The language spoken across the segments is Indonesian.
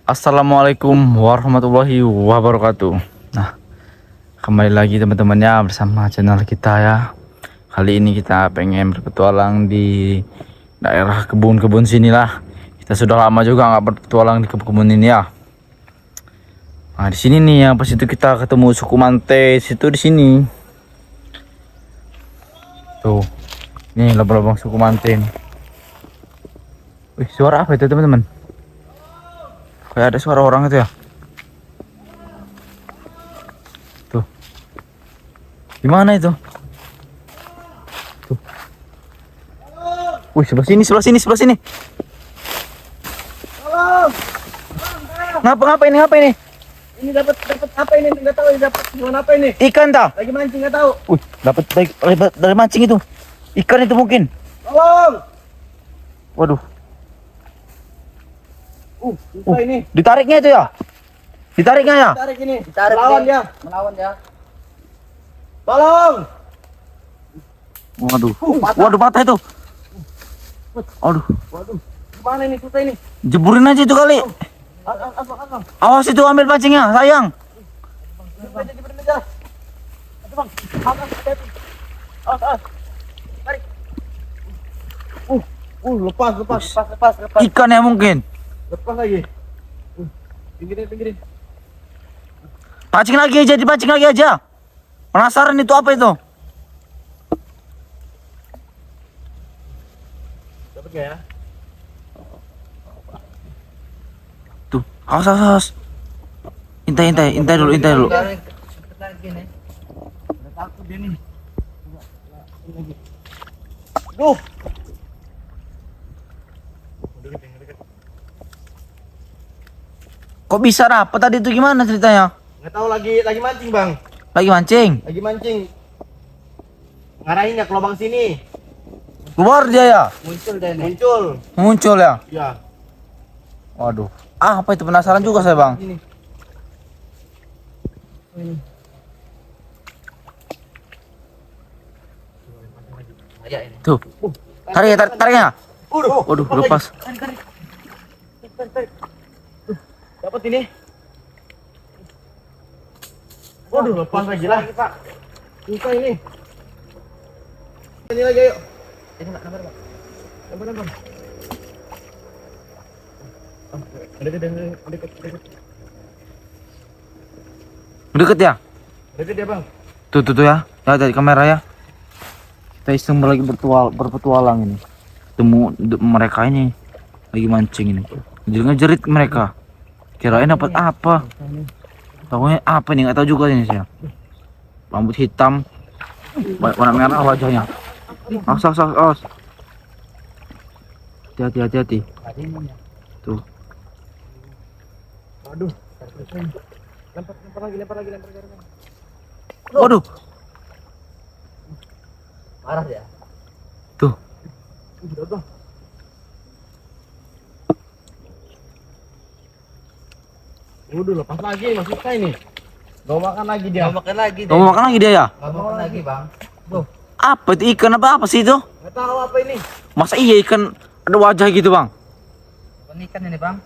Assalamualaikum warahmatullahi wabarakatuh. Nah, kembali lagi teman-temannya bersama channel kita ya. Kali ini kita pengen berpetualang di daerah kebun-kebun sinilah. Kita sudah lama juga nggak berpetualang di kebun ini ya. Nah, di sini nih ya, pas itu kita ketemu suku mantes itu di sini. Tuh, nih lubang-lubang suku manten. Wih, suara apa itu teman-teman? Kayak ada suara orang itu ya. Tuh. Gimana itu? Tuh. Wih, sebelah sini. Ngapa ini? Ini dapat apa ini? Enggak tahu ini dapat gimana apa ini? Ikan tah? Lagi mancing enggak tahu. Wih, dapat dari mancing itu. Ikan itu mungkin. Tolong. Waduh. Susah ini. Ditariknya itu ya? Ditariknya ya? Tarik ini. Melawan dia. Melawan dia. Tolong. Waduh. Patah. Waduh, patah itu. Aduh. Waduh. Gimana ini susah ini? Jeburin aja itu kali. Asal. Awas itu ambil pancingnya, sayang. Diberin aja. Aduh, Bang. Hati-hati. Tarik. Lepas. Ikan ya mungkin. Lepas lagi. Pinggirin. Pancing lagi aja. Penasaran itu apa itu? Dapat enggak ya? Tuh, awas. Intai dulu. Takut dia nih. Duh. Kok bisa dapet tadi itu gimana ceritanya? Enggak tahu lagi mancing, Bang. Lagi mancing. Lagi mancing. Ngarahin ya ke lubang sini. Keluar dia ya? Muncul. Ya? Ya. Waduh. Apa itu, penasaran juga saya, Bang. Ini. Tuh. Tariknya. Waduh, lepas. Tarik. Dapat ini. Waduh, lepas lagi lah. Susah ini. Ini lagi, ayo. Ini enggak kabar, Bang. Kabar. Deket. Deket ya? Deket ya, Bang. Tuh ya. Ya, dari kamera ya. Kita iseng lagi berpetualang ini. Temu mereka ini lagi mancing ini. Ngejerit mereka. Kirain dapat apa? Tahunya apa nih? Nggak tahu juga ini saya. Rambut hitam, warna merah wajahnya. Awas. Hati-hati. Tuh. Waduh. Lempar lagi. Waduh. Parah ya. Tuh. Udah. Udah lepas lagi, masuk saya ini. Gak makan lagi dia. Mau makan lagi dia ya? Gak makan lagi, Bang. Tuh. Apa itu, ikan apa sih itu? Gak tahu apa ini. Masa iya ikan ada wajah gitu, Bang? Ikan ini, Bang.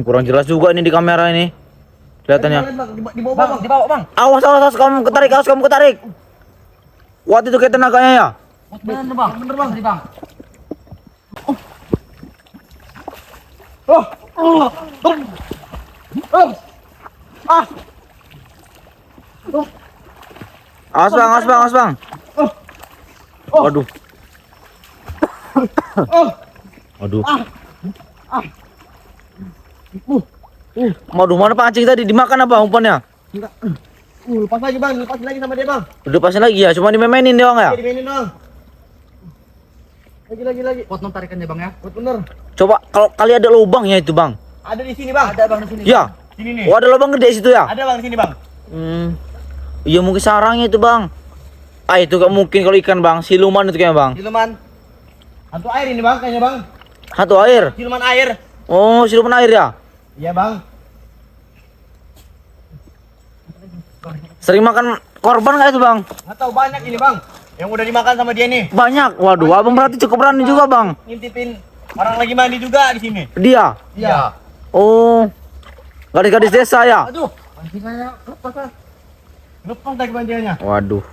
Kurang jelas juga ini di kamera ini. Kelihatannya. Di bawah, Bang. Awas kamu ketarik. Kuat itu kayak tenaganya ya? Bener, Bang. Tadi, Bang. Awas bang. Waduh. Waduh, mana pancing tadi, dimakan apa umpannya? Enggak. Lepas lagi, Bang. Lepasin lagi sama dia, Bang. Udah pasin lagi ya, cuma dimemenin dia, Bang ya? Dimainin dong. Lagi. Kuat non tarikannya, Bang ya. Kuat bener. Coba kalau kali ada lubangnya itu, Bang. Ada di sini, Bang. Ada, Bang, di sini. Ya. Sini nih. Oh, ada lubang gede situ ya? Ada, Bang, di sini, Bang. Iya mungkin sarangnya itu, Bang. Itu gak mungkin kalau ikan, Bang. Siluman itu kayaknya, Bang. Siluman. Hantu air ini, Bang, kayaknya, Bang. Hantu air. Siluman air. Oh, siluman air ya? Iya, Bang. Sering makan korban nggak itu, Bang? Nggak tahu, banyak ini, Bang. Yang udah dimakan sama dia nih. Banyak. Waduh, abang berarti cukup berani juga bang. Ngintipin orang lagi mandi juga di sini. Dia. Iya. Oh, gadis-gadis desa ya. Aduh, pancingannya lepas ah. Lepas lagi pancingannya. Waduh.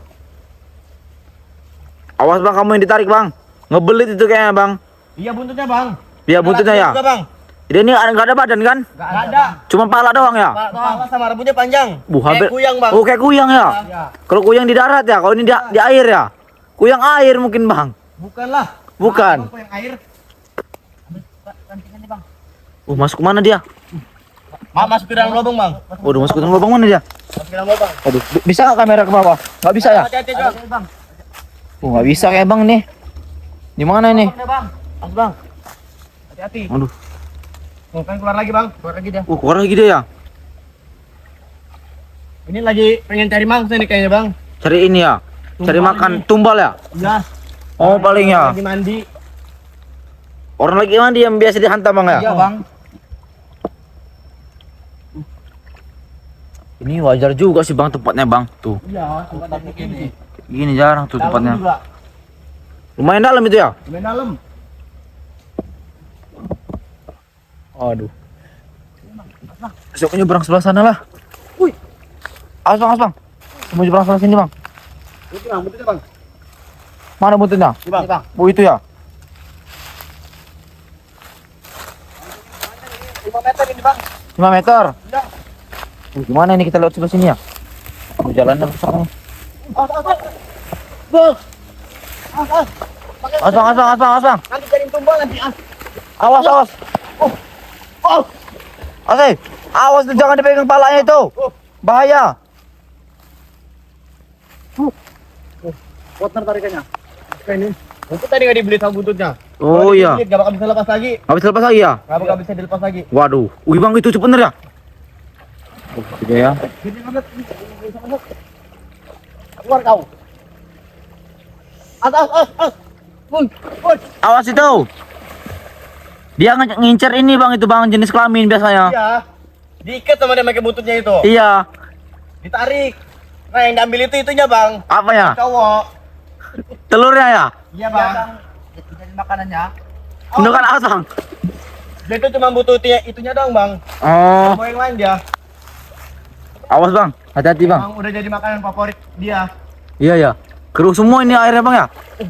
Awas bang, kamu yang ditarik bang. Ngebelit itu kayaknya bang. Iya buntutnya bang. Iya buntutnya ya. Juga, bang. Dia ini nggak ada badan kan? Nggak ada. Cuma pala doang ya. Kepala sama rambutnya panjang. Hampir. Kayak kuyang bang. Oh kayak kuyang ya. Iya. Kalau kuyang di darat ya, kalau ini di air ya. Kuyang air mungkin bang. Bukanlah. Bukan. Kuyang air. Masuk mana dia? Masuk ke dalam lubang bang. Udah masuk ke dalam lubang mana dia? Masuk ke dalam lubang. Aduh, bisa nggak kamera ke bawah? Nggak bisa ya? Hati-hati bang. Nggak bisa kayak bang nih. Di mana ini? Bang. Mas bang. Hati-hati. Aduh. Oh, kan keluar lagi bang. Keluar lagi dia. Keluar lagi dia ya. Ini lagi pengen cari mangsa nih kayaknya bang. Cari ini ya. Cari Tumbal makan ini. tumbal ya. Iya. Oh paling ya. Lagi mandi. Orang lagi mandi yang biasa dihantam bang ya. Iya bang. Ini wajar juga sih bang tempatnya bang. Tuh. Iya. Tempat begini. Gini jarang tuh Dalam tempatnya. juga. Lumayan dalam itu ya. Main dalam. Aduh. Besok nyebrang sebelah sana lah. Wih. Awas bang. Mau nyebrang sebelah sini bang. Itu bang, betul bang. Mana buntutnya? Ini bang. Oh itu ya. 5 meter ini bang. 5 meter. Iya. Gimana ini kita lewat sebelah sini ya? Jalannya rusak nih. Bang. Awas bang. Nanti cariin tumbal nanti ah. Awas. Oh. Awas tuh, jangan dipegang palanya itu. Bahaya. Kuat tarikannya. Ini. Buntut tadi nggak dibeli sama buntutnya. Oh iya. Gak bakal bisa lepas lagi. Nggak bisa lepas lagi ya? Gak bakal bisa dilepas lagi. Waduh. Wih bang itu bener ya? Tidak ya. Gini banget. Keluar kau. As. Bun. Awas itu. Dia ngincer ini bang, itu bang jenis kelamin biasanya. Iya. Diikat sama dia pakai buntutnya itu. Iya. Ditarik. Nah yang diambil itu itunya bang. Apa ya? Cowok. Telurnya ya? Iya bang. Jadi makanannya. Bukan awas bang. Dia itu cuma butuh itunya doang bang. Oh. Mau yang lain dia. Awas bang. Hati-hati bang. Bang udah jadi makanan favorit dia. Iya ya. Keruh semua ini airnya bang ya?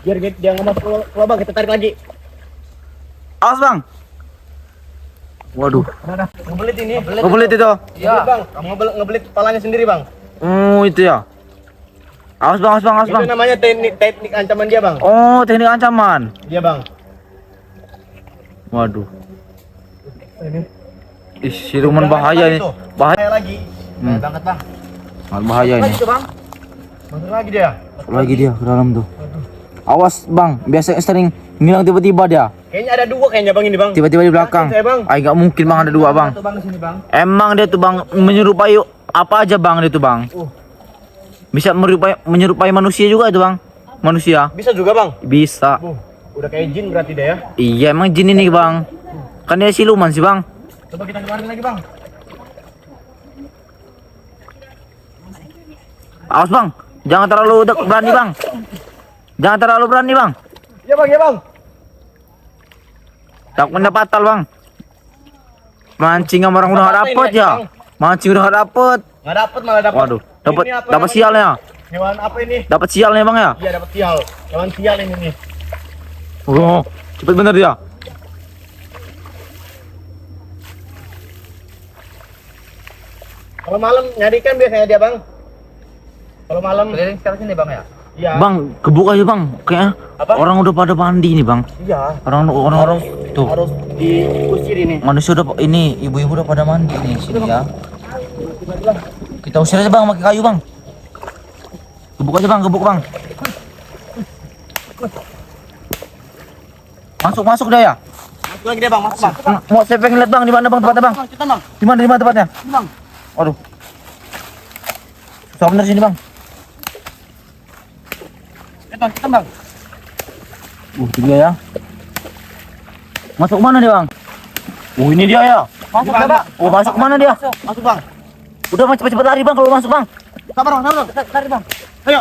Biar dia nggak masuk ke lubang kita tarik lagi. Awas bang. Waduh. Mana? Ngebelit ini. Kebelit itu. Iya bang. Ngebelit kepalanya sendiri bang. Oh itu ya. Awas bang. Itu namanya teknik ancaman dia bang. Oh teknik ancaman. Iya bang. Waduh. Ini. Ih, siluman bahaya nih. Bahaya. Lagi. Banget bang. Sangat bahaya ini. Lagi tuh bang. Masuk lagi dia. Lagi dia ke dalam tuh. Awas bang, biasanya sering ngilang tiba-tiba dia. Kayaknya ada 2 kayaknya bang ini bang. Tiba-tiba di belakang. Yakin saya, bang. Ay nggak mungkin bang ada 2 bang. Satu bang di sini bang. Emang dia tuh bang menyerupai apa aja bang dia tuh bang. Bisa menyerupai manusia juga itu bang. Manusia. Bisa juga bang. Bisa. Udah kayak jin berarti deh ya. Iya emang jin ini bang. Kan dia siluman sih bang. Coba kita keluarin lagi bang. Awas bang, jangan terlalu berani bang. Jangan terlalu berani bang. Iya bang, ya bang. Takutnya fatal bang. Mancing sama orang udah nggak dapet ya. Mancing udah nggak dapet. Nggak dapet malah dapet. Waduh, dapat Ini apa dapat namanya? sialnya. Hewan apa ini? Dapat sialnya bang ya. Iya dapat sial. Hewan sial ini nih. Oh, cepet bener dia. Kalau malam nyari ikan biasanya dia bang. Kalau malam. Keliling sekarang sini bang ya? Iya. Bang, gebuk aja bang. Kayaknya Apa? orang udah pada mandi nih bang. Iya. Orang tuh. Harus diusir ini. Manusia udah ini ibu-ibu udah pada mandi nih sini ya. Kita usir aja bang pakai kayu bang. Gebuk aja bang, gebuk bang. Masuk dah ya. Masuk lagi dia bang, masuk bang. Mau saya pengen lihat bang di mana bang tempatnya bang? Kita bang. Di mana tempatnya? Ini, bang. Waduh. Susah bener sini bang. Kita bang. Dia ya. Masuk mana dia bang? Ini dia ya. Masuk bang. Oh masuk mana dia? Masuk bang. Udah bang cepet-cepet lari bang kalau masuk bang. Sabar bang, sabar. Tarik bang. Ayo.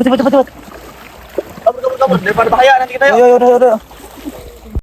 Cepet. kabur daripada bahaya nanti kita yuk. Ayo, udah.